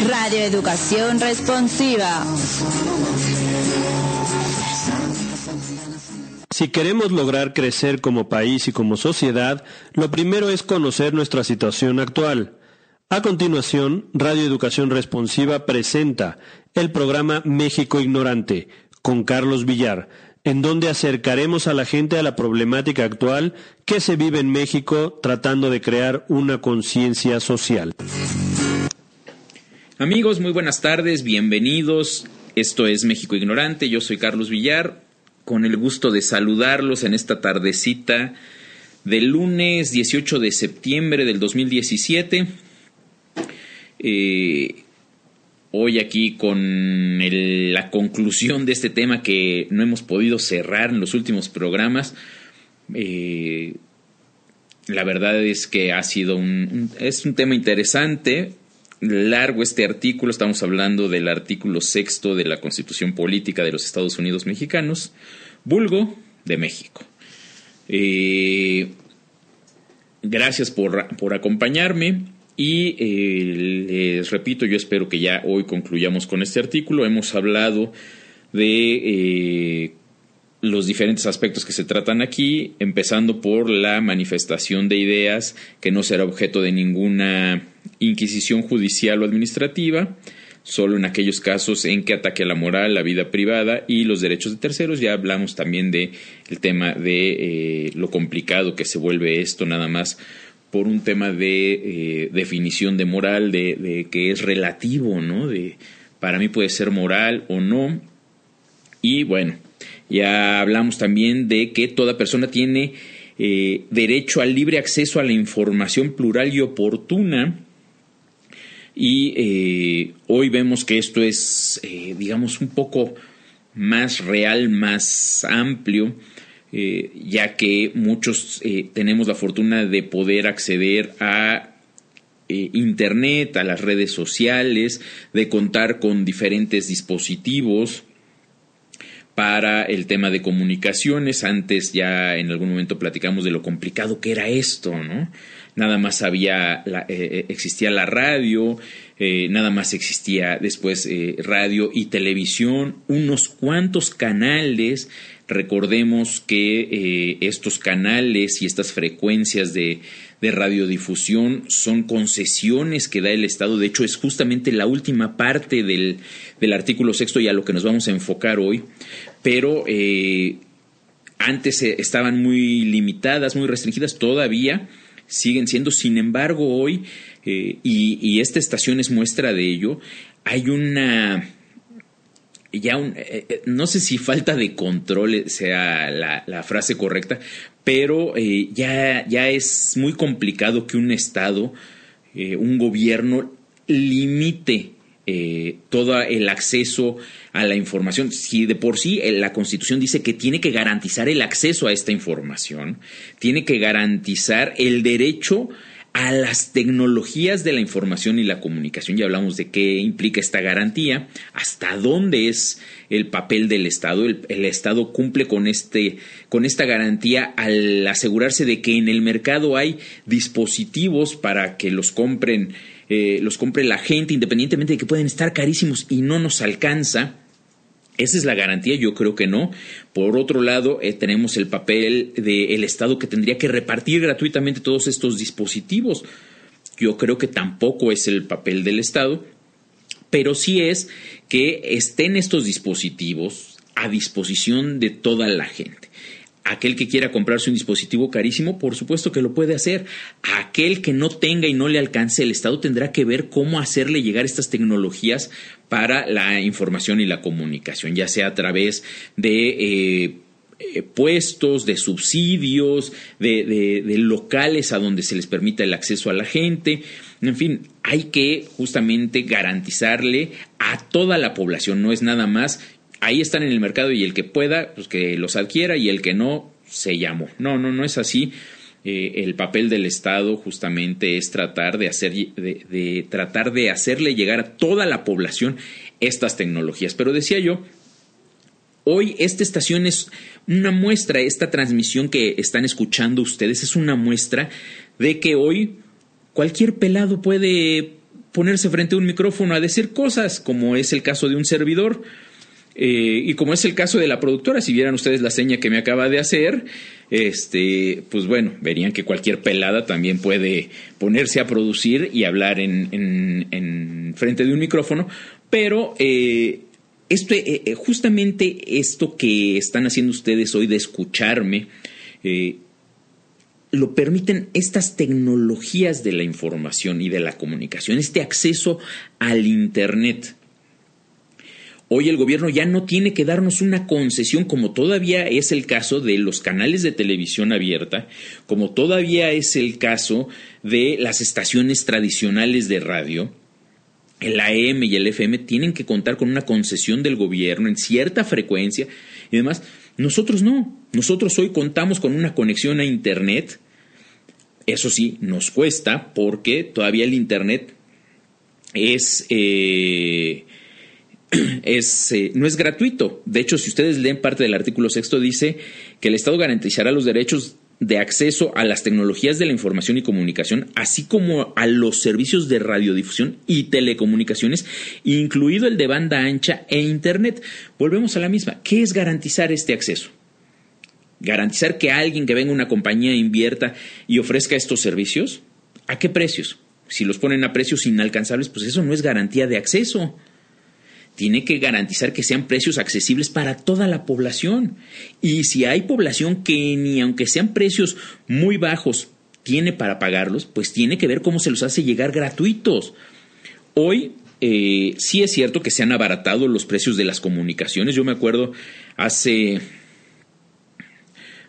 Radio Educación Responsiva. Si queremos lograr crecer como país y como sociedad, lo primero es conocer nuestra situación actual. A continuación, Radio Educación Responsiva presenta el programa México Ignorante, con Carlos Villar, en donde acercaremos a la gente a la problemática actual que se vive en México, tratando de crear una conciencia social. Amigos, muy buenas tardes, bienvenidos. Esto es México Ignorante, yo soy Carlos Villar, con el gusto de saludarlos en esta tardecita del lunes 18 de septiembre del 2017. Hoy aquí con la conclusión de este tema que no hemos podido cerrar en los últimos programas. La verdad es que ha sido un tema interesante, largo este artículo. Estamos hablando del artículo 6 de la Constitución Política de los Estados Unidos Mexicanos, vulgo de México. Gracias por acompañarme y les repito, yo espero que ya hoy concluyamos con este artículo. Hemos hablado de los diferentes aspectos que se tratan aquí, empezando por la manifestación de ideas, que no será objeto de ninguna inquisición judicial o administrativa, solo en aquellos casos en que ataque a la moral, la vida privada y los derechos de terceros. Ya hablamos también del tema de lo complicado que se vuelve esto, nada más por un tema de definición de moral, de que es relativo, ¿no? Para mí puede ser moral o no. Y bueno, ya hablamos también de que toda persona tiene derecho al libre acceso a la información plural y oportuna. Y hoy vemos que esto es, digamos, un poco más real, más amplio, ya que muchos tenemos la fortuna de poder acceder a Internet, a las redes sociales, de contar con diferentes dispositivos para el tema de comunicaciones. Antes ya en algún momento platicamos de lo complicado que era esto, ¿no? Nada más existía la radio, nada más existía después radio y televisión, unos cuantos canales. Recordemos que estos canales y estas frecuencias de radiodifusión son concesiones que da el Estado. De hecho, es justamente la última parte del artículo 6 y a lo que nos vamos a enfocar hoy. Pero antes estaban muy limitadas, muy restringidas, todavía siguen siendo. Sin embargo, hoy, y esta estación es muestra de ello, hay no sé si falta de control sea la frase correcta, pero ya es muy complicado que un Estado, un gobierno, limite todo el acceso a la información. Si de por sí la Constitución dice que tiene que garantizar el acceso a esta información, tiene que garantizar el derecho a las tecnologías de la información y la comunicación. Ya hablamos de qué implica esta garantía, hasta dónde es el papel del Estado. El Estado cumple con esta garantía al asegurarse de que en el mercado hay dispositivos para que los compre la gente, independientemente de que pueden estar carísimos y no nos alcanza. ¿Esa es la garantía? Yo creo que no. Por otro lado, tenemos el papel del Estado, que tendría que repartir gratuitamente todos estos dispositivos. Yo creo que tampoco es el papel del Estado, pero sí es que estén estos dispositivos a disposición de toda la gente. Aquel que quiera comprarse un dispositivo carísimo, por supuesto que lo puede hacer. Aquel que no tenga y no le alcance, el Estado tendrá que ver cómo hacerle llegar estas tecnologías para la información y la comunicación, ya sea a través de puestos, de subsidios, de locales a donde se les permita el acceso a la gente. En fin, hay que justamente garantizarle a toda la población, no es nada más. Ahí están en el mercado y el que pueda, pues que los adquiera, y el que no, se llamó. No es así. El papel del Estado justamente es tratar de hacerle llegar a toda la población estas tecnologías. Pero decía yo, hoy esta estación es una muestra, esta transmisión que están escuchando ustedes es una muestra de que hoy cualquier pelado puede ponerse frente a un micrófono a decir cosas, como es el caso de un servidor. Y como es el caso de la productora, si vieran ustedes la seña que me acaba de hacer, pues bueno, verían que cualquier pelada también puede ponerse a producir y hablar en frente de un micrófono, pero justamente esto que están haciendo ustedes hoy de escucharme, lo permiten estas tecnologías de la información y de la comunicación, este acceso al Internet. Hoy el gobierno ya no tiene que darnos una concesión, como todavía es el caso de los canales de televisión abierta, como todavía es el caso de las estaciones tradicionales de radio. El AM y el FM tienen que contar con una concesión del gobierno en cierta frecuencia y demás. Nosotros no. Nosotros hoy contamos con una conexión a Internet. Eso sí, nos cuesta porque todavía el Internet no es gratuito. De hecho, si ustedes leen parte del artículo 6, dice que el Estado garantizará los derechos de acceso a las tecnologías de la información y comunicación, así como a los servicios de radiodifusión y telecomunicaciones, incluido el de banda ancha e Internet. Volvemos a la misma. ¿Qué es garantizar este acceso? ¿Garantizar que alguien que venga a una compañía invierta y ofrezca estos servicios? ¿A qué precios? Si los ponen a precios inalcanzables, pues eso no es garantía de acceso. Tiene que garantizar que sean precios accesibles para toda la población. Y si hay población que ni aunque sean precios muy bajos tiene para pagarlos, pues tiene que ver cómo se los hace llegar gratuitos. Hoy sí es cierto que se han abaratado los precios de las comunicaciones. Yo me acuerdo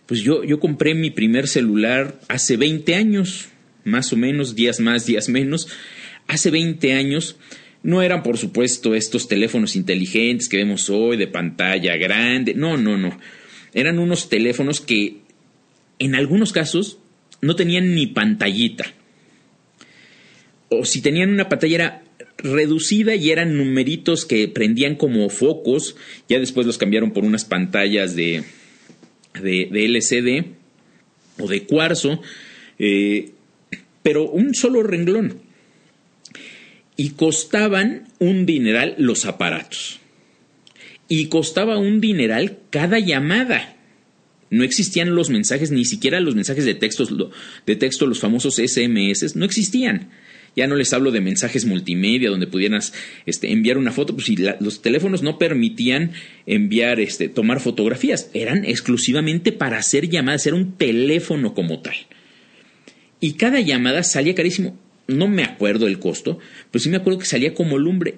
pues yo compré mi primer celular hace 20 años, más o menos, días más, días menos. Hace 20 años... No eran, por supuesto, estos teléfonos inteligentes que vemos hoy de pantalla grande. No. Eran unos teléfonos que en algunos casos no tenían ni pantallita. O si tenían una pantalla era reducida y eran numeritos que prendían como focos. Ya después los cambiaron por unas pantallas de LCD o de cuarzo. Pero un solo renglón. Y costaban un dineral los aparatos. Y costaba un dineral cada llamada. No existían los mensajes, ni siquiera los mensajes de texto, los famosos SMS, no existían. Ya no les hablo de mensajes multimedia donde pudieras enviar una foto. Pues si los teléfonos no permitían enviar, tomar fotografías. Eran exclusivamente para hacer llamadas. Era un teléfono como tal. Y cada llamada salía carísimo. No me acuerdo el costo, pero sí me acuerdo que salía como lumbre.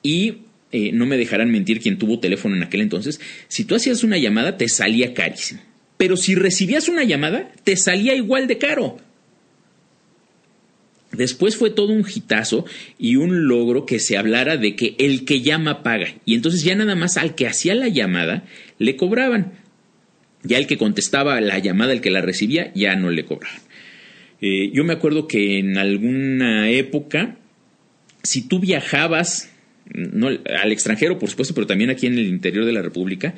Y no me dejarán mentir quien tuvo teléfono en aquel entonces. Si tú hacías una llamada, te salía carísimo. Pero si recibías una llamada, te salía igual de caro. Después fue todo un hitazo y un logro que se hablara de que el que llama paga. Y entonces ya nada más al que hacía la llamada le cobraban. Ya el que contestaba la llamada, el que la recibía, ya no le cobraban. Yo me acuerdo que en alguna época, si tú viajabas no, al extranjero, por supuesto, pero también aquí en el interior de la República,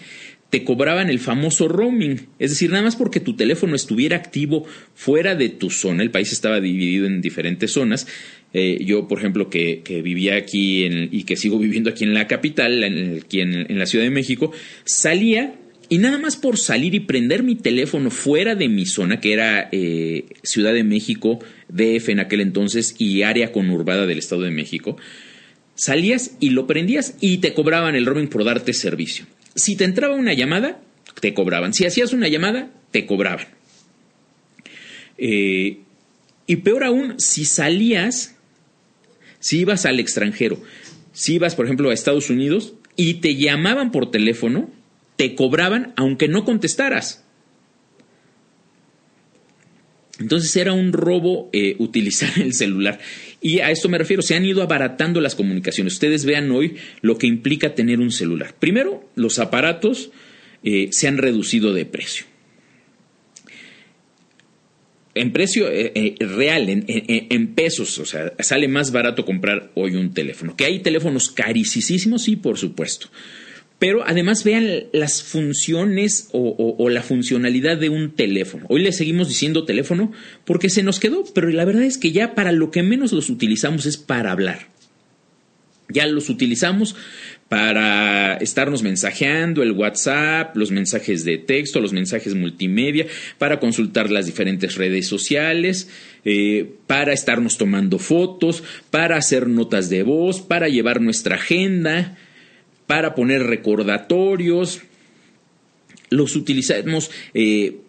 te cobraban el famoso roaming. Es decir, nada más porque tu teléfono estuviera activo fuera de tu zona. El país estaba dividido en diferentes zonas. Yo, por ejemplo, que vivía aquí y que sigo viviendo aquí en la capital, aquí en la Ciudad de México, salía. Y nada más por salir y prender mi teléfono fuera de mi zona, que era Ciudad de México, DF en aquel entonces, y área conurbada del Estado de México, salías y lo prendías y te cobraban el roaming por darte servicio. Si te entraba una llamada, te cobraban. Si hacías una llamada, te cobraban. Y peor aún, si ibas al extranjero, si ibas, por ejemplo, a Estados Unidos y te llamaban por teléfono, te cobraban aunque no contestaras. Entonces era un robo utilizar el celular. Y a esto me refiero, se han ido abaratando las comunicaciones. Ustedes vean hoy lo que implica tener un celular. Primero, los aparatos se han reducido de precio. En precio real, en pesos, o sea, sale más barato comprar hoy un teléfono. ¿Que hay teléfonos carísimos? Sí, por supuesto. Pero además vean las funciones o la funcionalidad de un teléfono. Hoy le seguimos diciendo teléfono porque se nos quedó, pero la verdad es que ya para lo que menos los utilizamos es para hablar. Ya los utilizamos para estarnos mensajeando, el WhatsApp, los mensajes de texto, los mensajes multimedia, para consultar las diferentes redes sociales, para estarnos tomando fotos, para hacer notas de voz, para llevar nuestra agenda, para poner recordatorios. Los utilizamos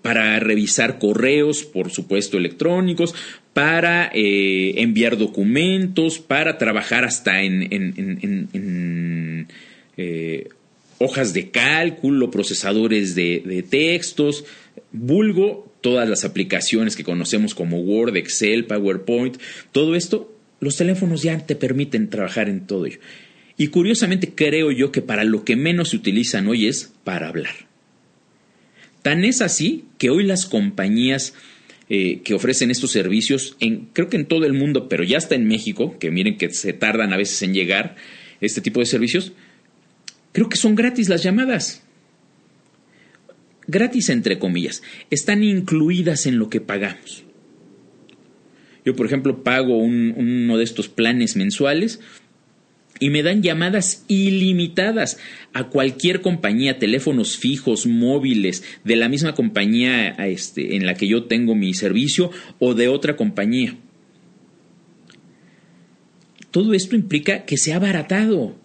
para revisar correos, por supuesto, electrónicos, para enviar documentos, para trabajar hasta en hojas de cálculo, procesadores de textos, vulgo, todas las aplicaciones que conocemos como Word, Excel, PowerPoint, todo esto, los teléfonos ya te permiten trabajar en todo ello. Y curiosamente creo yo que para lo que menos se utilizan hoy es para hablar. Tan es así que hoy las compañías que ofrecen estos servicios, creo que en todo el mundo, pero ya está en México, que miren que se tardan a veces en llegar este tipo de servicios, creo que son gratis las llamadas. Gratis entre comillas. Están incluidas en lo que pagamos. Yo, por ejemplo, pago uno de estos planes mensuales y me dan llamadas ilimitadas a cualquier compañía, teléfonos fijos, móviles, de la misma compañía en la que yo tengo mi servicio o de otra compañía. Todo esto implica que se ha abaratado.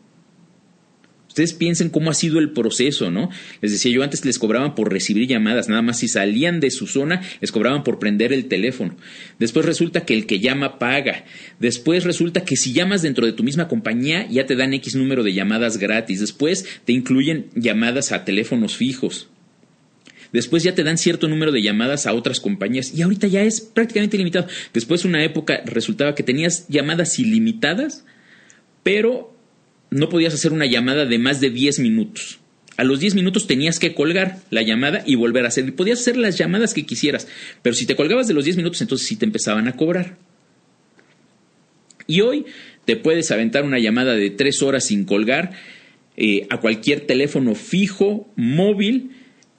Ustedes piensen cómo ha sido el proceso, ¿no? Les decía yo, antes les cobraban por recibir llamadas, nada más si salían de su zona, les cobraban por prender el teléfono. Después resulta que el que llama paga. Después resulta que si llamas dentro de tu misma compañía, ya te dan X número de llamadas gratis. Después te incluyen llamadas a teléfonos fijos. Después ya te dan cierto número de llamadas a otras compañías y ahorita ya es prácticamente ilimitado. Después una época resultaba que tenías llamadas ilimitadas, pero no podías hacer una llamada de más de 10 minutos. A los 10 minutos tenías que colgar la llamada y volver a hacer. Podías hacer las llamadas que quisieras, pero si te colgabas de los 10 minutos, entonces sí te empezaban a cobrar. Y hoy te puedes aventar una llamada de 3 horas sin colgar a cualquier teléfono fijo, móvil,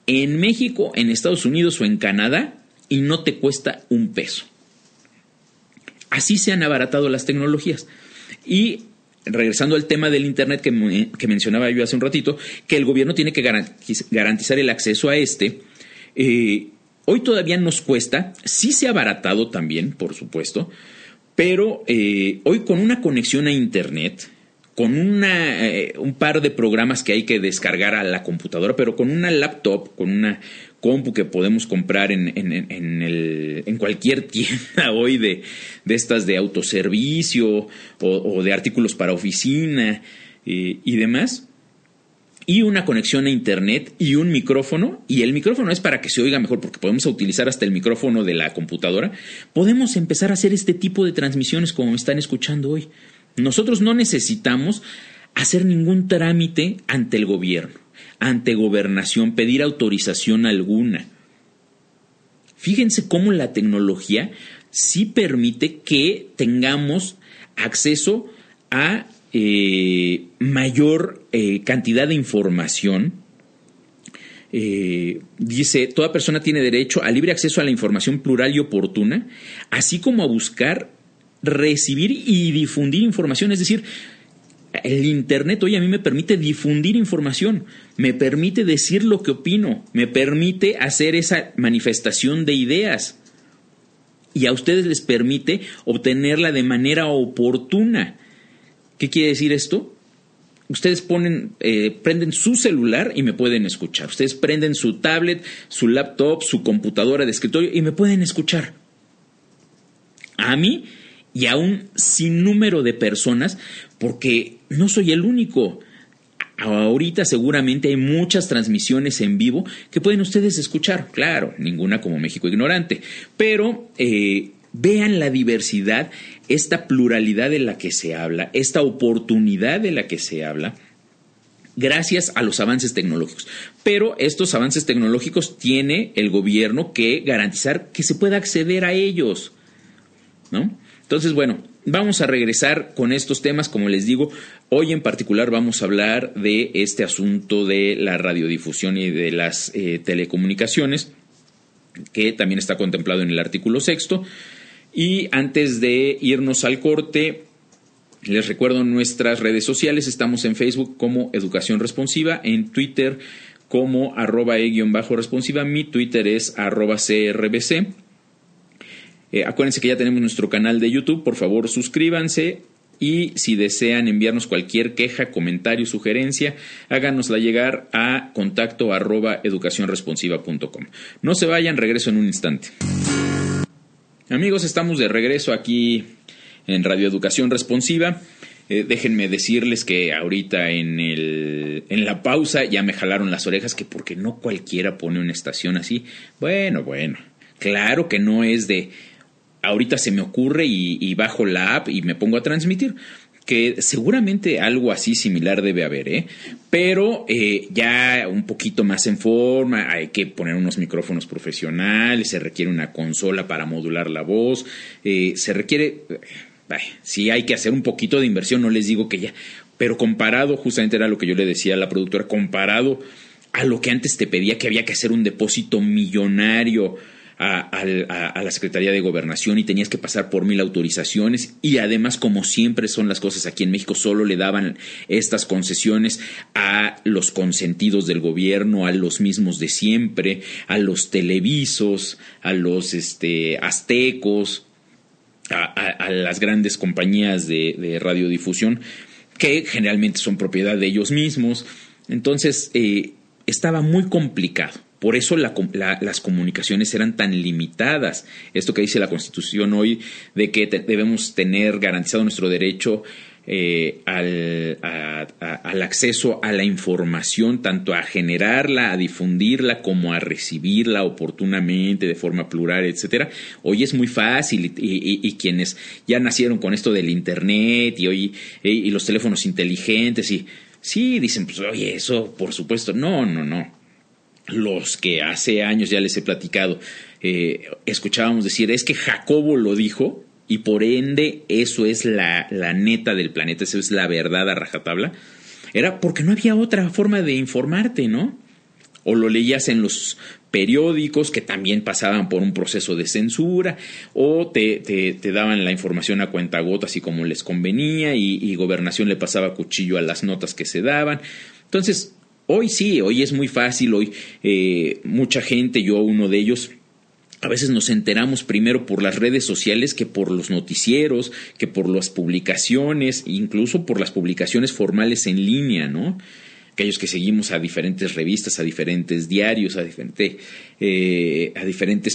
en México, en Estados Unidos o en Canadá, y no te cuesta un peso. Así se han abaratado las tecnologías. Y regresando al tema del Internet que mencionaba yo hace un ratito, que el gobierno tiene que garantizar el acceso a hoy todavía nos cuesta, sí se ha abaratado también, por supuesto, pero hoy con una conexión a Internet, con un par de programas que hay que descargar a la computadora, pero con una laptop, con una compu que podemos comprar en cualquier tienda hoy de estas de autoservicio o de artículos para oficina y demás, y una conexión a Internet y un micrófono, y el micrófono es para que se oiga mejor porque podemos utilizar hasta el micrófono de la computadora, podemos empezar a hacer este tipo de transmisiones como me están escuchando hoy. Nosotros no necesitamos hacer ningún trámite ante el gobierno, ante gobernación, pedir autorización alguna. Fíjense cómo la tecnología sí permite que tengamos acceso a mayor cantidad de información. Dice, toda persona tiene derecho a libre acceso a la información plural y oportuna, así como a buscar, recibir y difundir información. Es decir, el Internet hoy a mí me permite difundir información, me permite decir lo que opino, me permite hacer esa manifestación de ideas, y a ustedes les permite obtenerla de manera oportuna. ¿Qué quiere decir esto? Ustedes prenden su celular y me pueden escuchar. Ustedes prenden su tablet, su laptop, su computadora de escritorio y me pueden escuchar. A mí y a un sinnúmero de personas, porque no soy el único. Ahorita seguramente hay muchas transmisiones en vivo que pueden ustedes escuchar. Claro, ninguna como México Ignorante, pero vean la diversidad, esta pluralidad de la que se habla, esta oportunidad de la que se habla, gracias a los avances tecnológicos. Pero estos avances tecnológicos tiene el gobierno que garantizar que se pueda acceder a ellos, ¿no? Entonces, bueno, vamos a regresar con estos temas, como les digo. Hoy en particular vamos a hablar de este asunto de la radiodifusión y de las telecomunicaciones, que también está contemplado en el artículo 6º. Y antes de irnos al corte, les recuerdo nuestras redes sociales. Estamos en Facebook como Educación Responsiva, en Twitter como @e_responsiva. Mi Twitter es @crbc. Acuérdense que ya tenemos nuestro canal de YouTube. Por favor, suscríbanse. Y si desean enviarnos cualquier queja, comentario, sugerencia, háganosla llegar a contacto@educacionresponsiva.com. No se vayan, regreso en un instante. Amigos, estamos de regreso aquí en Radio Educación Responsiva. Déjenme decirles que ahorita en la pausa ya me jalaron las orejas, que porque no cualquiera pone una estación así. Bueno, claro que no es de ahorita se me ocurre y bajo la app y me pongo a transmitir, que seguramente algo así similar debe haber, pero ya un poquito más en forma. Hay que poner unos micrófonos profesionales, se requiere una consola para modular la voz, se requiere, sí hay que hacer un poquito de inversión, no les digo que ya, pero comparado, justamente era lo que yo le decía a la productora, comparado a lo que antes te pedía, que había que hacer un depósito millonario a la Secretaría de Gobernación y tenías que pasar por 1000 autorizaciones, y además, como siempre son las cosas aquí en México, solo le daban estas concesiones a los consentidos del gobierno, a los mismos de siempre, a los televisos, a los aztecos, a las grandes compañías de radiodifusión, que generalmente son propiedad de ellos mismos. Entonces estaba muy complicado. Por eso las comunicaciones eran tan limitadas. Esto que dice la Constitución hoy, de que debemos tener garantizado nuestro derecho al acceso a la información, tanto a generarla, a difundirla, como a recibirla oportunamente, de forma plural, etcétera. Hoy es muy fácil, y quienes ya nacieron con esto del internet y los teléfonos inteligentes, y sí, dicen, pues oye, eso por supuesto, no. Los que hace años ya les he platicado, escuchábamos decir, es que Jacobo lo dijo y por ende eso es la neta del planeta, eso es la verdad a rajatabla. Era porque no había otra forma de informarte, ¿no? O lo leías en los periódicos, que también pasaban por un proceso de censura, o te daban la información a cuentagotas y como les convenía, y Gobernación le pasaba cuchillo a las notas que se daban. Entonces, hoy sí, hoy es muy fácil. Hoy mucha gente, yo uno de ellos, a veces nos enteramos primero por las redes sociales que por los noticieros, que por las publicaciones, incluso por las publicaciones formales en línea, ¿no? Aquellos que seguimos a diferentes revistas, a diferentes diarios, a diferentes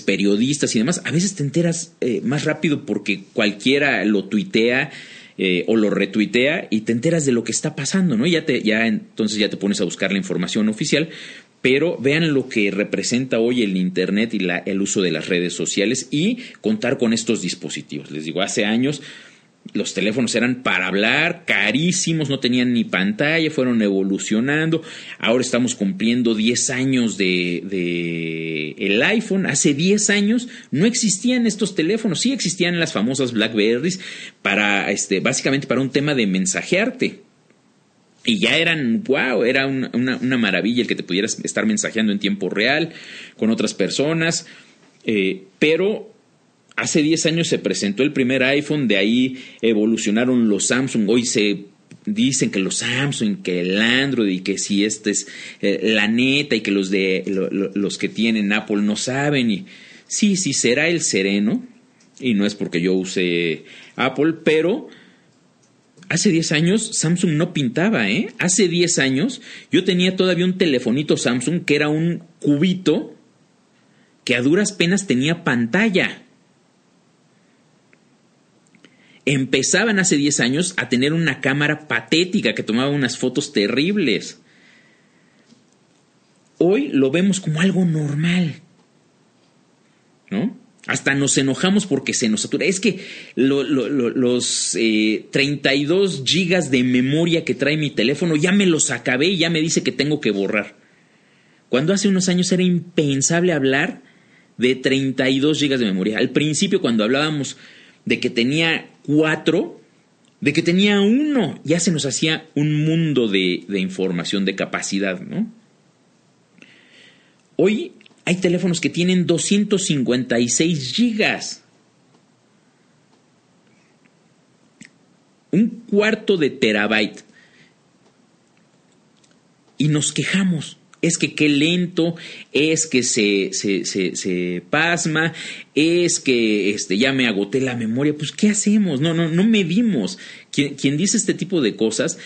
periodistas y demás, a veces te enteras más rápido porque cualquiera lo tuitea, o lo retuitea, y te enteras de lo que está pasando, ¿no? Entonces ya te pones a buscar la información oficial. Pero vean lo que representa hoy el internet y el uso de las redes sociales, y contar con estos dispositivos. Les digo, hace años los teléfonos eran para hablar, carísimos, no tenían ni pantalla, fueron evolucionando. Ahora estamos cumpliendo 10 años de el iPhone. Hace 10 años no existían estos teléfonos, sí existían las famosas Blackberries para básicamente para un tema de mensajearte. Y ya eran, era una maravilla el que te pudieras estar mensajeando en tiempo real con otras personas, pero hace 10 años se presentó el primer iPhone, de ahí evolucionaron los Samsung. Hoy se dicen que los Samsung, que el Android, y que si es la neta, y que los que tienen Apple no saben. Y sí, será el sereno, y no es porque yo use Apple, pero hace 10 años Samsung no pintaba, Hace 10 años yo tenía todavía un telefonito Samsung que era un cubito que a duras penas tenía pantalla. Empezaban hace 10 años a tener una cámara patética que tomaba unas fotos terribles. Hoy lo vemos como algo normal, ¿no? Hasta nos enojamos porque se nos satura. Es que los 32 gigas de memoria que trae mi teléfono ya me los acabé y ya me dice que tengo que borrar. Cuando hace unos años era impensable hablar de 32 gigas de memoria. Al principio, cuando hablábamos de que tenía 4, de que tenía 1, ya se nos hacía un mundo de información, de capacidad, ¿no? Hoy hay teléfonos que tienen 256 gigas. Un cuarto de terabyte. Y nos quejamos. Es que qué lento, es que se pasma, es que ya me agoté la memoria. Pues, ¿qué hacemos? No medimos. Quien dice este tipo de cosas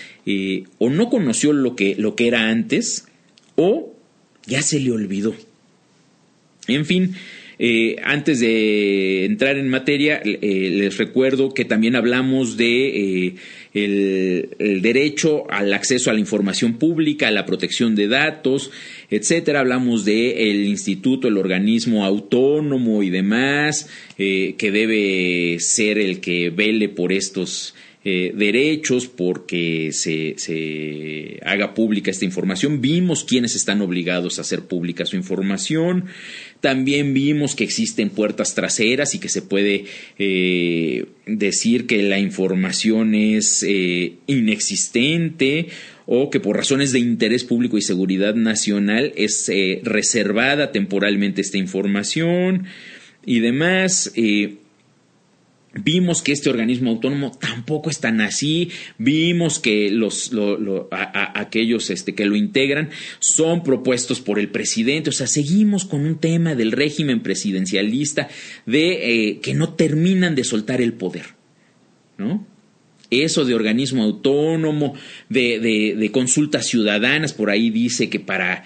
o no conoció lo que era antes o ya se le olvidó. En fin, antes de entrar en materia, les recuerdo que también hablamos de el derecho al acceso a la información pública, a la protección de datos, etcétera. Hablamos de el instituto, el organismo autónomo y demás, que debe ser el que vele por estos derechos, porque se haga pública esta información. Vimos quiénes están obligados a hacer pública su información. También vimos que existen puertas traseras y que se puede decir que la información es inexistente o que por razones de interés público y seguridad nacional es reservada temporalmente esta información y demás. Vimos que este organismo autónomo tampoco es tan así. Vimos que aquellos que lo integran son propuestos por el presidente. O sea, seguimos con un tema del régimen presidencialista de que no terminan de soltar el poder, ¿no? Eso de organismo autónomo, de consultas ciudadanas, por ahí dice que para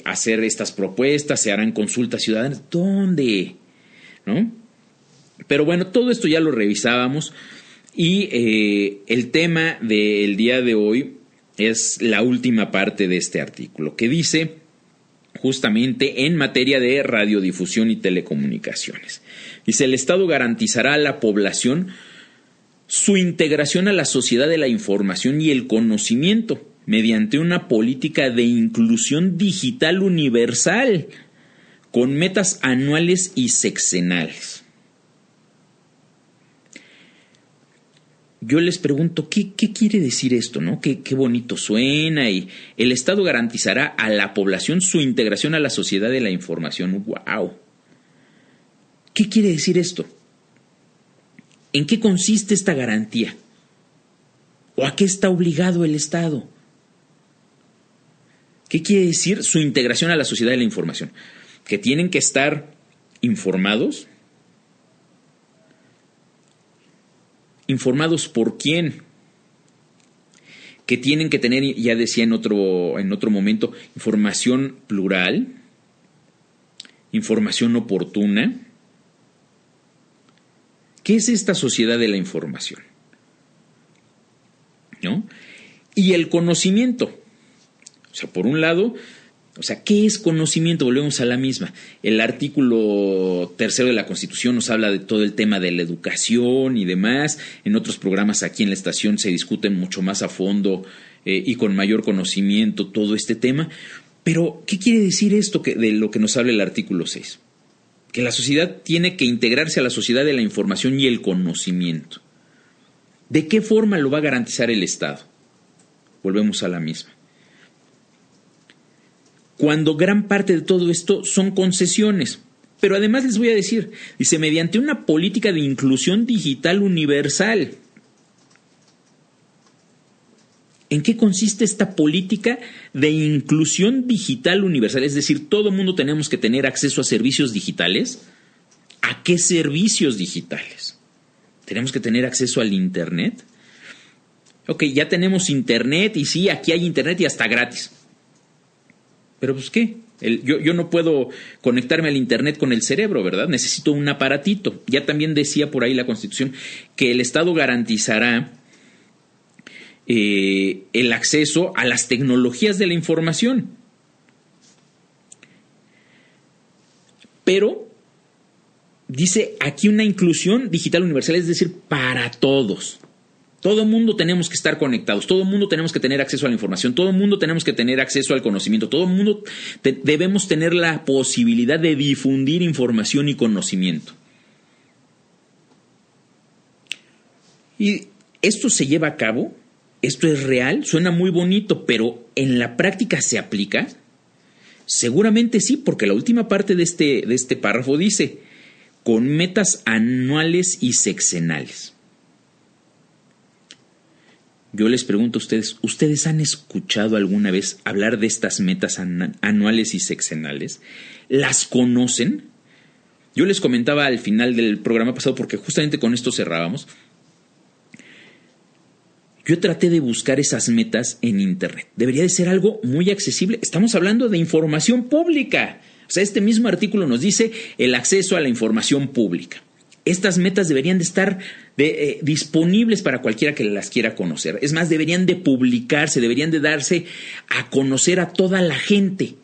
hacer estas propuestas se harán consultas ciudadanas. ¿Dónde? ¿No? Pero bueno, todo esto ya lo revisábamos y el tema del día de hoy es la última parte de este artículo, que dice justamente en materia de radiodifusión y telecomunicaciones. Dice: el Estado garantizará a la población su integración a la sociedad de la información y el conocimiento mediante una política de inclusión digital universal con metas anuales y sexenales. Yo les pregunto, ¿qué quiere decir esto, no? Qué bonito suena. Y el Estado garantizará a la población su integración a la sociedad de la información. ¡Wow! ¿Qué quiere decir esto? ¿En qué consiste esta garantía? ¿O a qué está obligado el Estado? ¿Qué quiere decir su integración a la sociedad de la información? Que tienen que estar informados. ¿Informados por quién? Que tienen que tener, ya decía en otro momento, información plural, información oportuna. ¿Qué es esta sociedad de la información? ¿No? Y el conocimiento. O sea, por un lado, ¿qué es conocimiento? Volvemos a la misma. El artículo 3 de la Constitución nos habla de todo el tema de la educación y demás. En otros programas aquí en la estación se discute mucho más a fondo y con mayor conocimiento todo este tema. Pero, ¿qué quiere decir esto de lo que nos habla el artículo 6? Que la sociedad tiene que integrarse a la sociedad de la información y el conocimiento. ¿De qué forma lo va a garantizar el Estado? Volvemos a la misma. Cuando gran parte de todo esto son concesiones. Pero además les voy a decir, dice, mediante una política de inclusión digital universal. ¿En qué consiste esta política de inclusión digital universal? Es decir, todo mundo tenemos que tener acceso a servicios digitales. ¿A qué servicios digitales? ¿Tenemos que tener acceso al Internet? Ok, ya tenemos Internet y sí, aquí hay Internet y hasta gratis. Pero pues ¿qué? Yo no puedo conectarme al Internet con el cerebro, ¿verdad? Necesito un aparatito. Ya también decía por ahí la Constitución que el Estado garantizará el acceso a las tecnologías de la información. Pero dice aquí una inclusión digital universal, es decir, para todos. Todo mundo tenemos que estar conectados, todo mundo tenemos que tener acceso a la información, todo mundo tenemos que tener acceso al conocimiento, todo mundo debemos tener la posibilidad de difundir información y conocimiento. Y esto se lleva a cabo, esto es real, suena muy bonito, pero ¿en la práctica se aplica? Seguramente sí, porque la última parte de este párrafo dice, con metas anuales y sexenales. Yo les pregunto a ustedes, ¿ustedes han escuchado alguna vez hablar de estas metas anuales y sexenales? ¿Las conocen? Yo les comentaba al final del programa pasado, porque justamente con esto cerrábamos. Yo traté de buscar esas metas en internet. Debería de ser algo muy accesible. Estamos hablando de información pública. O sea, este mismo artículo nos dice el acceso a la información pública. Estas metas deberían de estar disponibles para cualquiera que las quiera conocer. Es más, deberían de publicarse, deberían de darse a conocer a toda la gente.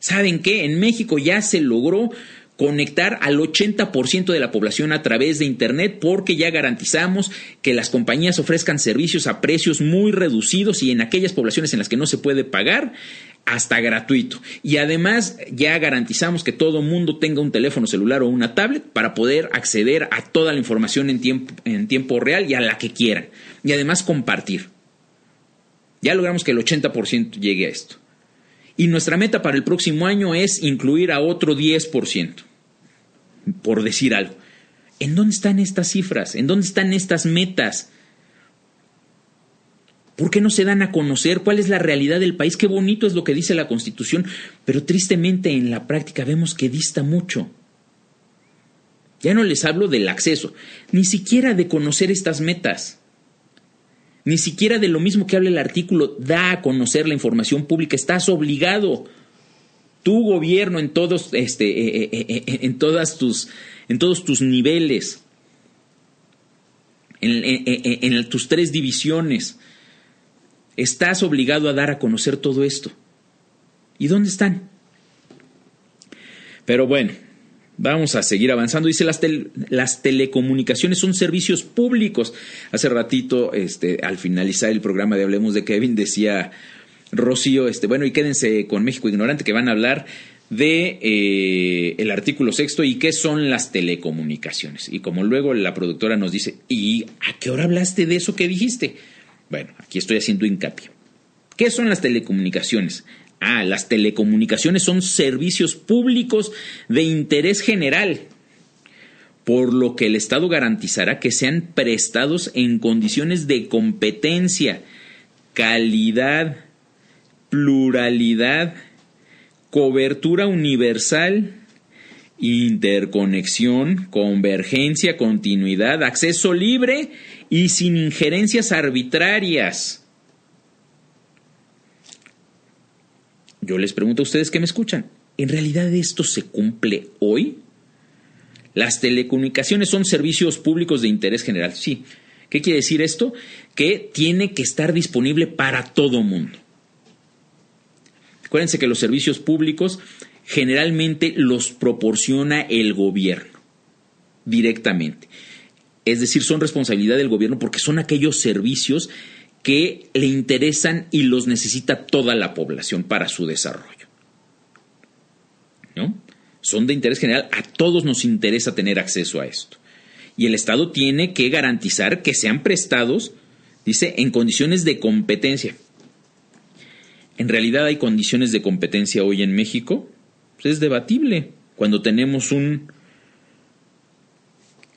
¿Saben qué? En México ya se logró conectar al 80% de la población a través de internet, porque ya garantizamos que las compañías ofrezcan servicios a precios muy reducidos y en aquellas poblaciones en las que no se puede pagar, hasta gratuito. Y además ya garantizamos que todo mundo tenga un teléfono celular o una tablet para poder acceder a toda la información en tiempo real y a la que quieran. Y además compartir. Ya logramos que el 80% llegue a esto. Y nuestra meta para el próximo año es incluir a otro 10%, por decir algo. ¿En dónde están estas cifras? ¿En dónde están estas metas? ¿Por qué no se dan a conocer? ¿Cuál es la realidad del país? Qué bonito es lo que dice la Constitución, pero tristemente en la práctica vemos que dista mucho. Ya no les hablo del acceso, ni siquiera de conocer estas metas. Ni siquiera de lo mismo que habla el artículo, da a conocer la información pública. Estás obligado, tu gobierno en todos tus niveles, en tus 3 divisiones, estás obligado a dar a conocer todo esto. ¿Y dónde están? Pero bueno, vamos a seguir avanzando. Dice, las telecomunicaciones son servicios públicos. Hace ratito, al finalizar el programa de Hablemos de Kevin, decía Rocío, bueno, y quédense con México Ignorante, que van a hablar de el artículo 6 y qué son las telecomunicaciones. Y como luego la productora nos dice, ¿y a qué hora hablaste de eso que dijiste? Bueno, aquí estoy haciendo hincapié. ¿Qué son las telecomunicaciones? Las telecomunicaciones son servicios públicos de interés general, por lo que el Estado garantizará que sean prestados en condiciones de competencia, calidad, pluralidad, cobertura universal, interconexión, convergencia, continuidad, acceso libre y sin injerencias arbitrarias. Yo les pregunto a ustedes que me escuchan, ¿en realidad esto se cumple hoy? Las telecomunicaciones son servicios públicos de interés general. Sí. ¿Qué quiere decir esto? Que tiene que estar disponible para todo mundo. Acuérdense que los servicios públicos generalmente los proporciona el gobierno directamente. Es decir, son responsabilidad del gobierno porque son aquellos servicios que le interesan y los necesita toda la población para su desarrollo, ¿no? Son de interés general, a todos nos interesa tener acceso a esto. Y el Estado tiene que garantizar que sean prestados, dice, en condiciones de competencia. ¿En realidad hay condiciones de competencia hoy en México? Pues es debatible. Cuando tenemos un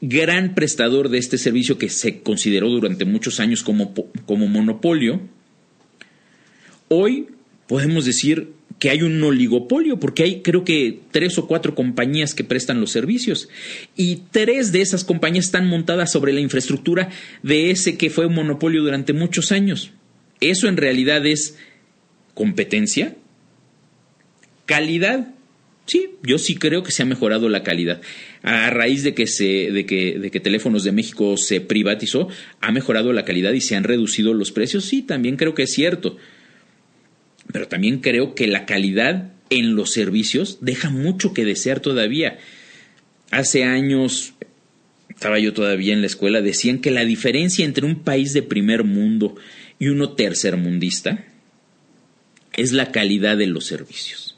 gran prestador de este servicio que se consideró durante muchos años como monopolio, hoy podemos decir que hay un oligopolio, porque hay creo que 3 o 4 compañías que prestan los servicios, y 3 de esas compañías están montadas sobre la infraestructura de ese que fue un monopolio durante muchos años. ¿Eso en realidad es competencia? ¿Calidad? Sí, yo sí creo que se ha mejorado la calidad. A raíz de que Teléfonos de México se privatizó, ha mejorado la calidad y se han reducido los precios. Sí, también creo que es cierto. Pero también creo que la calidad en los servicios deja mucho que desear todavía. Hace años, estaba yo todavía en la escuela, decían que la diferencia entre un país de primer mundo y uno tercermundista es la calidad de los servicios.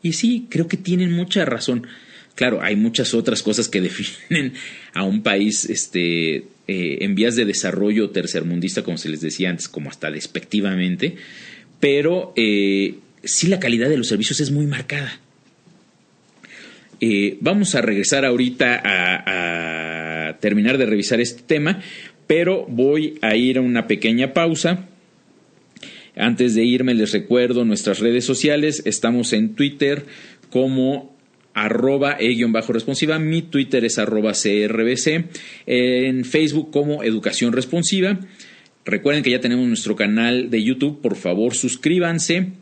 Y sí, creo que tienen mucha razón. claro, hay muchas otras cosas que definen a un país en vías de desarrollo tercermundista, como se les decía antes, como hasta despectivamente, pero sí la calidad de los servicios es muy marcada. Vamos a regresar ahorita a terminar de revisar este tema, pero voy a ir a una pequeña pausa. Antes de irme, les recuerdo nuestras redes sociales. Estamos en Twitter como @e_responsiva. Mi Twitter es @crbc. En Facebook como Educación Responsiva. Recuerden que ya tenemos nuestro canal de YouTube. Por favor, suscríbanse.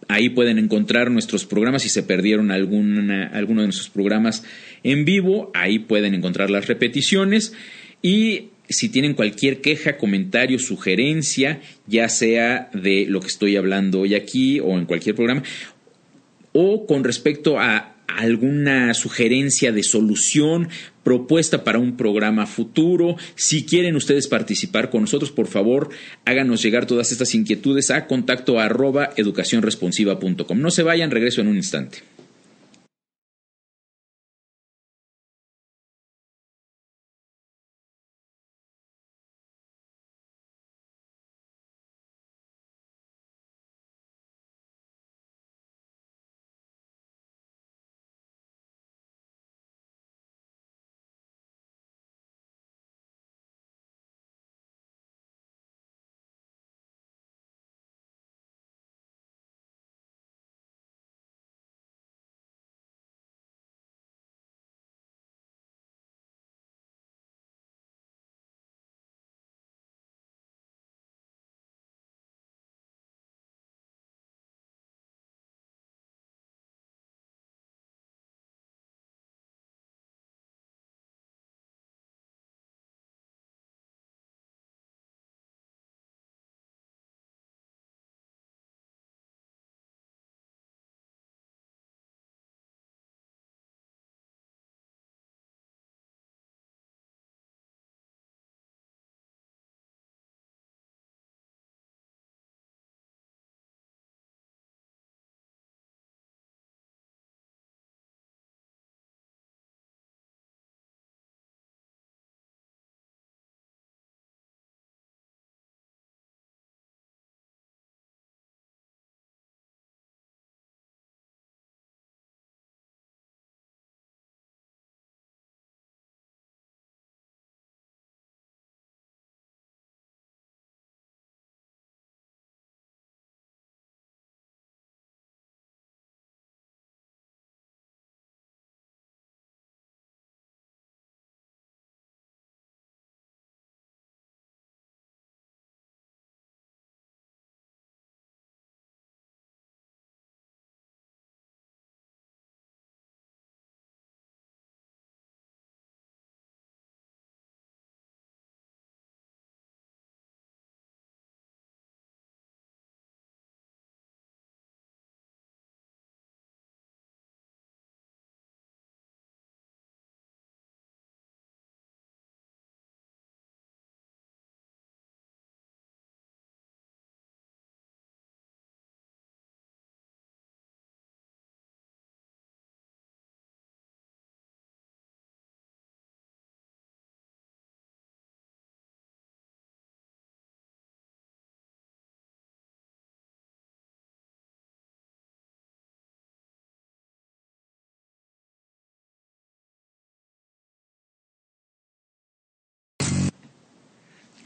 Ahí pueden encontrar nuestros programas. Si se perdieron alguno de nuestros programas en vivo, ahí pueden encontrar las repeticiones. Y si tienen cualquier queja, comentario, sugerencia, ya sea de lo que estoy hablando hoy aquí o en cualquier programa, o con respecto a alguna sugerencia de solución, propuesta para un programa futuro, si quieren ustedes participar con nosotros, por favor, háganos llegar todas estas inquietudes a contacto@educacionresponsiva.com. No se vayan, regreso en un instante.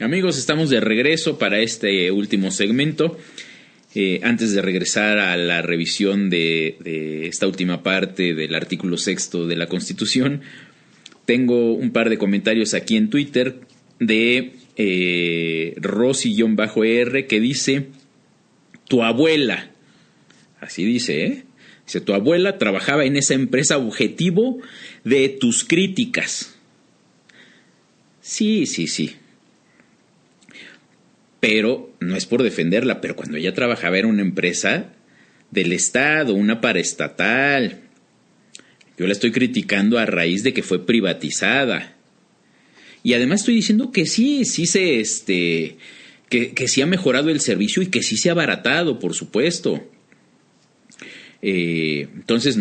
Amigos, estamos de regreso para este último segmento. Antes de regresar a la revisión de esta última parte del artículo 6º de la Constitución, tengo un par de comentarios aquí en Twitter de Rosy-R que dice: tu abuela, así dice, dice, tu abuela trabajaba en esa empresa objetivo de tus críticas. Sí. Pero no es por defenderla, pero cuando ella trabajaba era una empresa del Estado, una paraestatal. Yo la estoy criticando a raíz de que fue privatizada. Y además estoy diciendo que sí que sí ha mejorado el servicio y que sí se ha abaratado, por supuesto. Entonces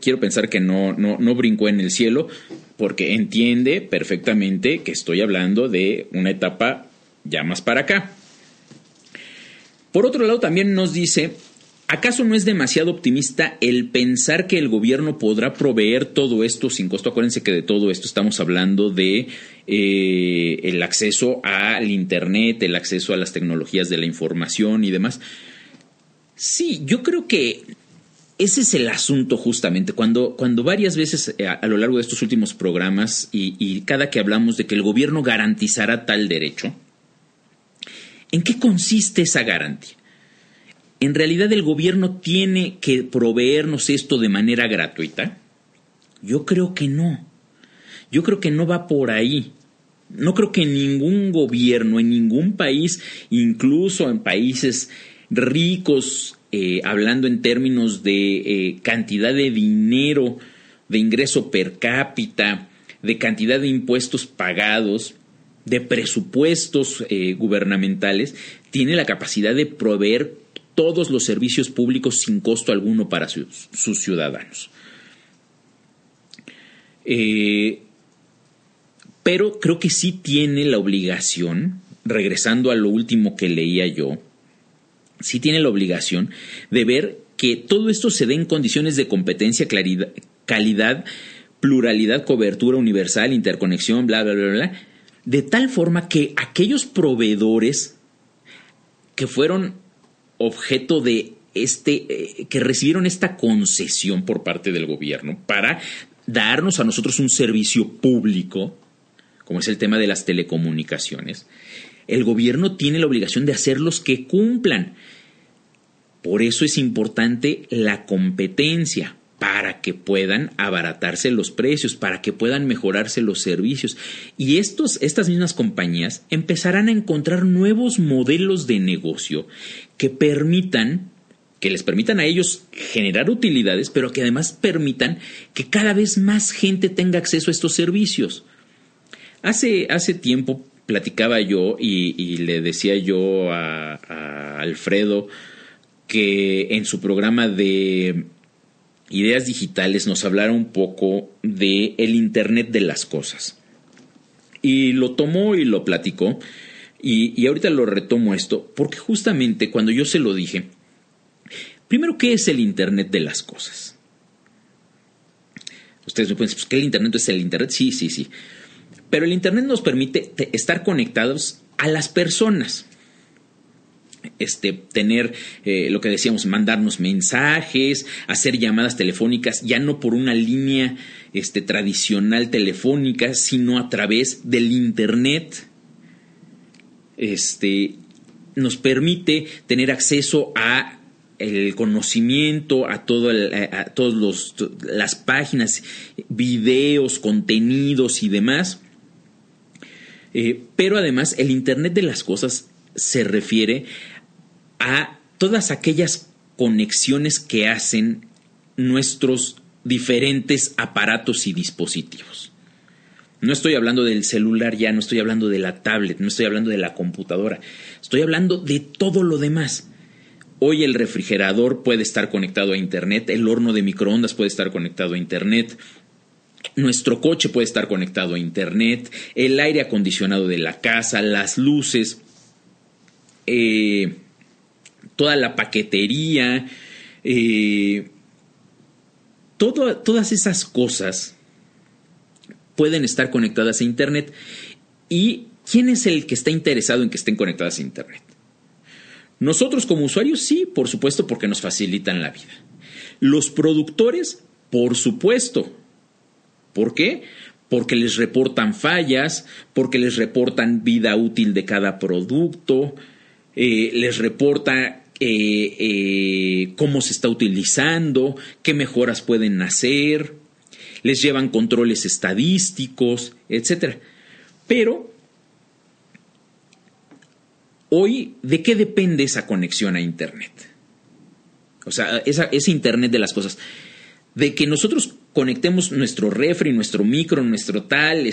quiero pensar que no brincó en el cielo, porque entiende perfectamente que estoy hablando de una etapa ya más para acá. Por otro lado, también nos dice: ¿acaso no es demasiado optimista el pensar que el gobierno podrá proveer todo esto sin costo? Acuérdense que de todo esto estamos hablando de el acceso al Internet, el acceso a las tecnologías de la información y demás. Sí, yo creo que ese es el asunto justamente. Cuando varias veces a lo largo de estos últimos programas y cada que hablamos de que el gobierno garantizará tal derecho, ¿en qué consiste esa garantía? ¿En realidad el gobierno tiene que proveernos esto de manera gratuita? Yo creo que no. Yo creo que no va por ahí. No creo que ningún gobierno, en ningún país, incluso en países ricos, hablando en términos de cantidad de dinero, de ingreso per cápita, de cantidad de impuestos pagados, de presupuestos gubernamentales, tiene la capacidad de proveer todos los servicios públicos sin costo alguno para sus ciudadanos. Pero creo que sí tiene la obligación, regresando a lo último que leía yo, sí tiene la obligación de ver que todo esto se dé en condiciones de competencia, calidad, pluralidad, cobertura universal, interconexión, bla, bla, bla, bla, de tal forma que aquellos proveedores que fueron objeto de que recibieron esta concesión por parte del gobierno para darnos a nosotros un servicio público, como es el tema de las telecomunicaciones, el gobierno tiene la obligación de hacerlos que cumplan. Por eso es importante la competencia, para que puedan abaratarse los precios, para que puedan mejorarse los servicios. Y estas mismas compañías empezarán a encontrar nuevos modelos de negocio que les permitan a ellos generar utilidades, pero que además permitan que cada vez más gente tenga acceso a estos servicios. Hace tiempo platicaba yo y le decía yo a Alfredo que en su programa de Ideas Digitales nos hablara un poco de el Internet de las cosas. Y lo tomó y lo platicó. Y ahorita lo retomo esto, porque justamente cuando yo se lo dije, primero, ¿qué es el Internet de las cosas? Ustedes me pueden decir, pues, ¿qué el Internet es el Internet? Sí. Pero el Internet nos permite estar conectados a las personas. Tener lo que decíamos, mandarnos mensajes, hacer llamadas telefónicas, ya no por una línea tradicional telefónica, sino a través del Internet. Nos permite tener acceso a el conocimiento, a todas las páginas, videos, contenidos y demás. Pero además el Internet de las cosas se refiere a todas aquellas conexiones que hacen nuestros diferentes aparatos y dispositivos. No estoy hablando del celular ya, no estoy hablando de la tablet, no estoy hablando de la computadora, estoy hablando de todo lo demás. Hoy el refrigerador puede estar conectado a Internet, el horno de microondas puede estar conectado a Internet, nuestro coche puede estar conectado a Internet, el aire acondicionado de la casa, las luces, toda la paquetería, todas esas cosas pueden estar conectadas a Internet. ¿Y quién es el que está interesado en que estén conectadas a Internet? Nosotros como usuarios, sí, por supuesto, porque nos facilitan la vida. Los productores, por supuesto. ¿Por qué? Porque les reportan fallas, porque les reportan vida útil de cada producto, les reporta cómo se está utilizando, qué mejoras pueden hacer, les llevan controles estadísticos, etc. Pero hoy, ¿de qué depende esa conexión a Internet? O sea, ese Internet de las cosas. De que nosotros conectemos nuestro refri, nuestro micro, nuestro tal,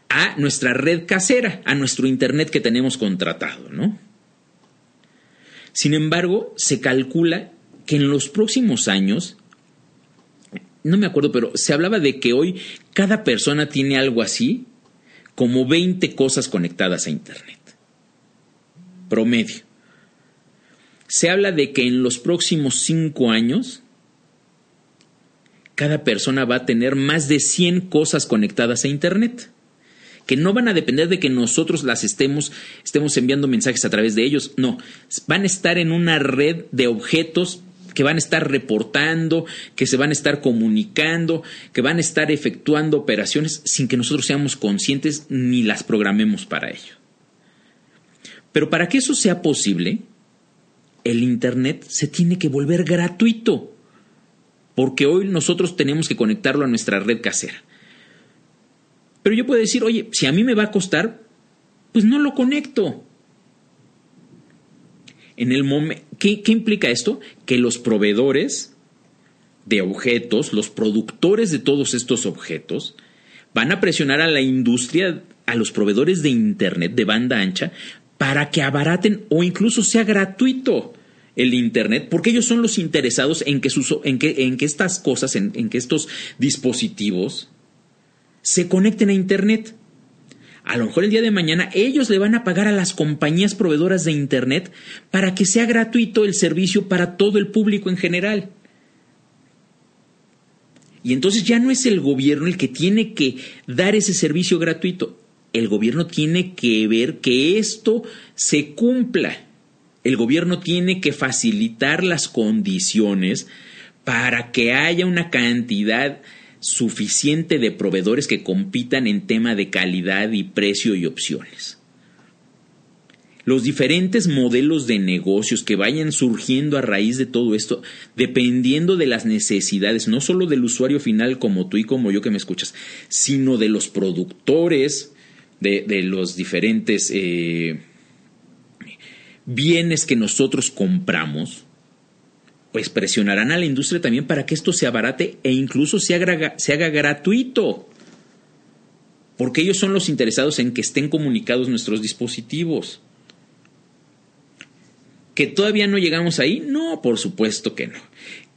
a nuestra red casera, a nuestro Internet que tenemos contratado, ¿no? Sin embargo, se calcula que en los próximos años, no me acuerdo, pero se hablaba de que hoy cada persona tiene algo así como 20 cosas conectadas a Internet. Promedio. Se habla de que en los próximos 5 años cada persona va a tener más de 100 cosas conectadas a Internet, que no van a depender de que nosotros las estemos enviando mensajes a través de ellos. No, van a estar en una red de objetos que van a estar reportando, que se van a estar comunicando, que van a estar efectuando operaciones sin que nosotros seamos conscientes ni las programemos para ello. Pero para que eso sea posible, el Internet se tiene que volver gratuito, porque hoy nosotros tenemos que conectarlo a nuestra red casera. Pero yo puedo decir, oye, si a mí me va a costar, pues no lo conecto. ¿Qué implica esto? Que los proveedores de objetos, los productores de todos estos objetos, van a presionar a la industria, a los proveedores de Internet de banda ancha, para que abaraten o incluso sea gratuito el Internet, porque ellos son los interesados en que estas cosas, en que estos dispositivos se conecten a Internet. A lo mejor el día de mañana ellos le van a pagar a las compañías proveedoras de Internet para que sea gratuito el servicio para todo el público en general. Y entonces ya no es el gobierno el que tiene que dar ese servicio gratuito. El gobierno tiene que ver que esto se cumpla. El gobierno tiene que facilitar las condiciones para que haya una cantidad suficiente de proveedores que compitan en tema de calidad y precio y opciones. Los diferentes modelos de negocios que vayan surgiendo a raíz de todo esto, dependiendo de las necesidades, no solo del usuario final como tú y como yo que me escuchas, sino de los productores, de los diferentes bienes que nosotros compramos, pues presionarán a la industria también para que esto se abarate e incluso se haga gratuito. Porque ellos son los interesados en que estén comunicados nuestros dispositivos. ¿Que todavía no llegamos ahí? No, por supuesto que no.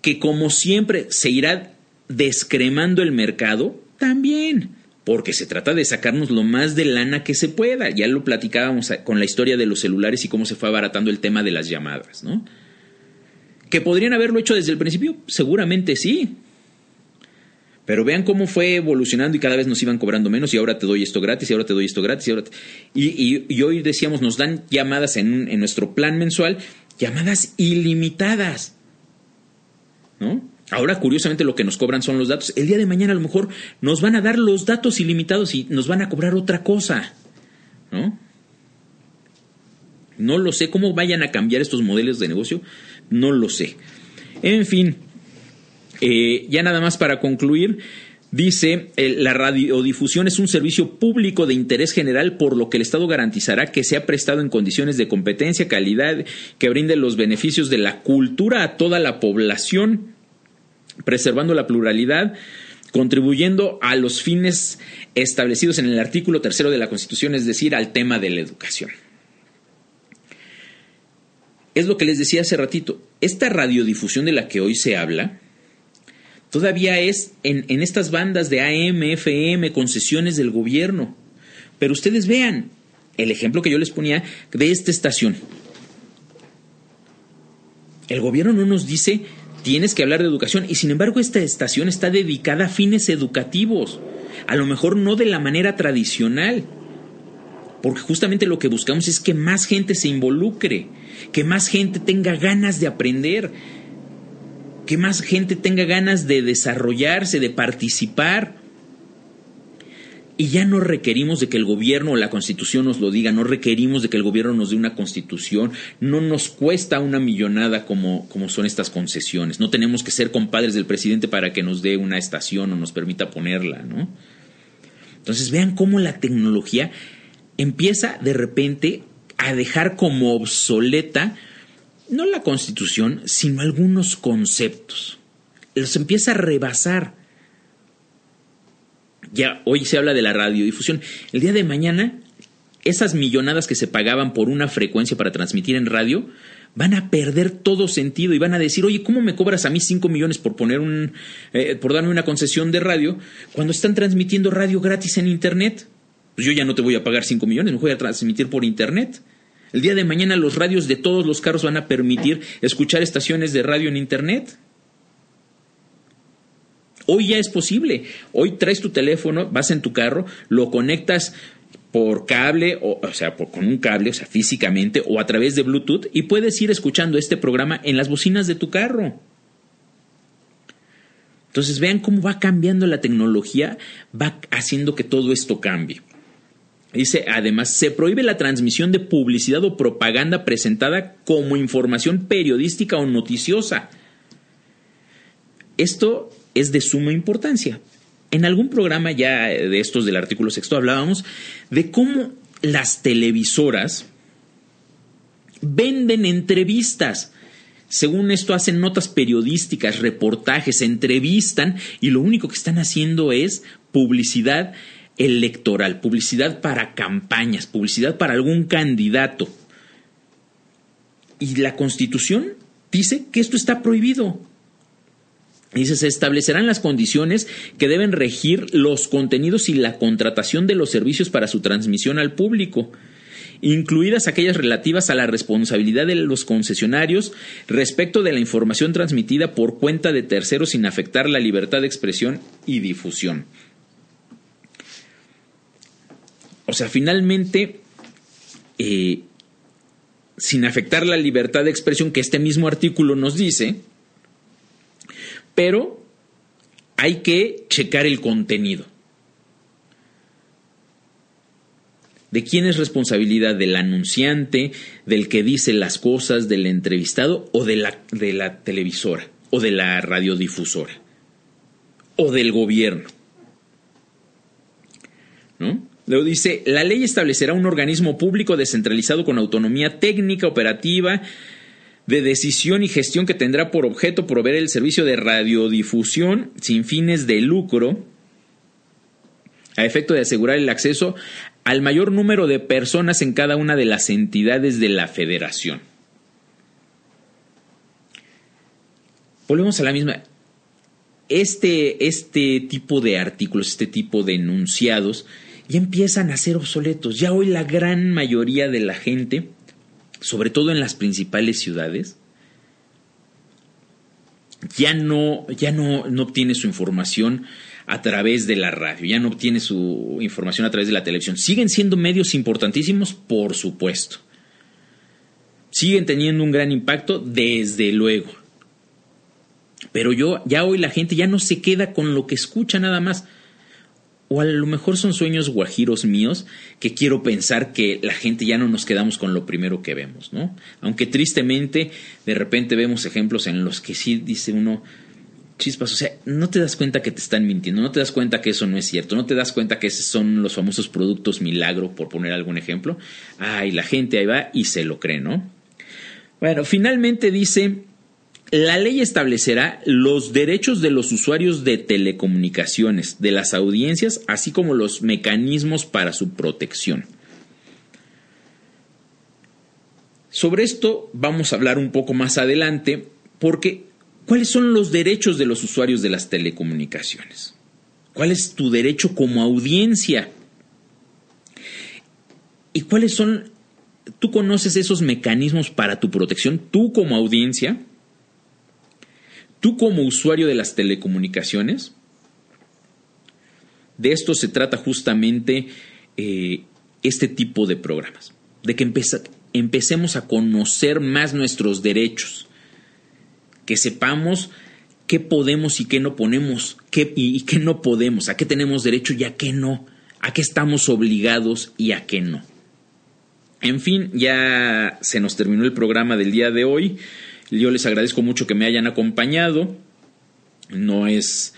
Que como siempre se irá descremando el mercado, también. Porque se trata de sacarnos lo más de lana que se pueda. Ya lo platicábamos con la historia de los celulares y cómo se fue abaratando el tema de las llamadas, ¿no? ¿Que podrían haberlo hecho desde el principio? Seguramente sí. Pero vean cómo fue evolucionando y cada vez nos iban cobrando menos y ahora te doy esto gratis y ahora te doy esto gratis. Y hoy decíamos, nos dan llamadas en nuestro plan mensual, llamadas ilimitadas, ¿no? Ahora, curiosamente, lo que nos cobran son los datos. El día de mañana a lo mejor nos van a dar los datos ilimitados y nos van a cobrar otra cosa, ¿no? No lo sé. ¿Cómo vayan a cambiar estos modelos de negocio? No lo sé. En fin, ya nada más para concluir, dice, la radiodifusión es un servicio público de interés general, por lo que el Estado garantizará que sea prestado en condiciones de competencia, calidad, que brinde los beneficios de la cultura a toda la población, preservando la pluralidad, contribuyendo a los fines establecidos en el artículo 3 de la Constitución, es decir, al tema de la educación. Es lo que les decía hace ratito. Esta radiodifusión de la que hoy se habla todavía es en estas bandas de AM, FM, concesiones del gobierno. Pero ustedes vean el ejemplo que yo les ponía de esta estación. El gobierno no nos dice tienes que hablar de educación y sin embargo esta estación está dedicada a fines educativos. A lo mejor no de la manera tradicional. Porque justamente lo que buscamos es que más gente se involucre, que más gente tenga ganas de aprender, que más gente tenga ganas de desarrollarse, de participar. Y ya no requerimos de que el gobierno o la Constitución nos lo diga, no requerimos de que el gobierno nos dé una Constitución, no nos cuesta una millonada como son estas concesiones. No tenemos que ser compadres del presidente para que nos dé una estación o nos permita ponerla, ¿no? Entonces vean cómo la tecnología empieza de repente a dejar como obsoleta no la Constitución, sino algunos conceptos. Los empieza a rebasar. Ya hoy se habla de la radiodifusión. El día de mañana, esas millonadas que se pagaban por una frecuencia para transmitir en radio van a perder todo sentido y van a decir, oye, ¿cómo me cobras a mí 5 millones por poner por darme una concesión de radio cuando están transmitiendo radio gratis en Internet? Pues yo ya no te voy a pagar 5 millones, me voy a transmitir por Internet. El día de mañana los radios de todos los carros van a permitir escuchar estaciones de radio en Internet. Hoy ya es posible. Hoy traes tu teléfono, vas en tu carro, lo conectas por cable, con un cable, o sea, físicamente, o a través de Bluetooth, y puedes ir escuchando este programa en las bocinas de tu carro. Entonces vean cómo va cambiando la tecnología, va haciendo que todo esto cambie. Dice, además, se prohíbe la transmisión de publicidad o propaganda presentada como información periodística o noticiosa. Esto es de suma importancia. En algún programa ya de estos del artículo sexto hablábamos de cómo las televisoras venden entrevistas. Según esto hacen notas periodísticas, reportajes, entrevistan y lo único que están haciendo es publicidad electoral, publicidad para campañas, publicidad para algún candidato. Y la Constitución dice que esto está prohibido. Dice, se establecerán las condiciones que deben regir los contenidos y la contratación de los servicios para su transmisión al público, incluidas aquellas relativas a la responsabilidad de los concesionarios respecto de la información transmitida por cuenta de terceros sin afectar la libertad de expresión y difusión. O sea, finalmente, sin afectar la libertad de expresión que este mismo artículo nos dice, pero hay que checar el contenido. ¿De quién es responsabilidad? ¿Del anunciante, del que dice las cosas, del entrevistado o de la televisora o de la radiodifusora o del gobierno? ¿No? Luego dice, la ley establecerá un organismo público descentralizado con autonomía técnica, operativa, de decisión y gestión que tendrá por objeto proveer el servicio de radiodifusión sin fines de lucro a efecto de asegurar el acceso al mayor número de personas en cada una de las entidades de la federación. Volvemos a la misma. Este tipo de artículos, este tipo de enunciados ya empiezan a ser obsoletos. Ya hoy la gran mayoría de la gente, sobre todo en las principales ciudades, ya no obtiene su información a través de la radio, ya no obtiene su información a través de la televisión. Siguen siendo medios importantísimos, por supuesto. Siguen teniendo un gran impacto, desde luego. Pero ya hoy la gente ya no se queda con lo que escucha nada más. O a lo mejor son sueños guajiros míos, que quiero pensar que la gente ya no nos quedamos con lo primero que vemos, ¿no? Aunque tristemente de repente vemos ejemplos en los que sí dice uno, chispas, o sea, no te das cuenta que te están mintiendo, no te das cuenta que eso no es cierto, no te das cuenta que esos son los famosos productos milagro, por poner algún ejemplo. Ay, la gente ahí va y se lo cree, ¿no? Bueno, finalmente dice, la ley establecerá los derechos de los usuarios de telecomunicaciones, de las audiencias, así como los mecanismos para su protección. Sobre esto vamos a hablar un poco más adelante, porque ¿cuáles son los derechos de los usuarios de las telecomunicaciones? ¿Cuál es tu derecho como audiencia? ¿Y cuáles son? ¿Tú conoces esos mecanismos para tu protección? ¿Tú como audiencia? ¿Tú como usuario de las telecomunicaciones? De esto se trata justamente este tipo de programas, de que empecemos a conocer más nuestros derechos, que sepamos qué podemos y qué no ponemos, y qué no podemos, a qué tenemos derecho y a qué no, a qué estamos obligados y a qué no. En fin, ya se nos terminó el programa del día de hoy. Yo les agradezco mucho que me hayan acompañado. No es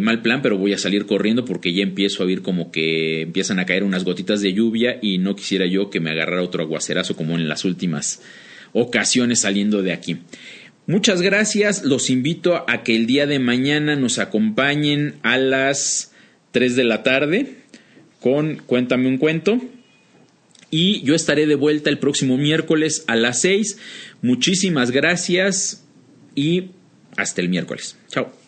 mal plan, pero voy a salir corriendo porque ya empiezo a ver como que empiezan a caer unas gotitas de lluvia y no quisiera yo que me agarrara otro aguacerazo como en las últimas ocasiones saliendo de aquí. Muchas gracias. Los invito a que el día de mañana nos acompañen a las 3 de la tarde con Cuéntame un cuento. y yo estaré de vuelta el próximo miércoles a las 6. Muchísimas gracias y hasta el miércoles. Chao.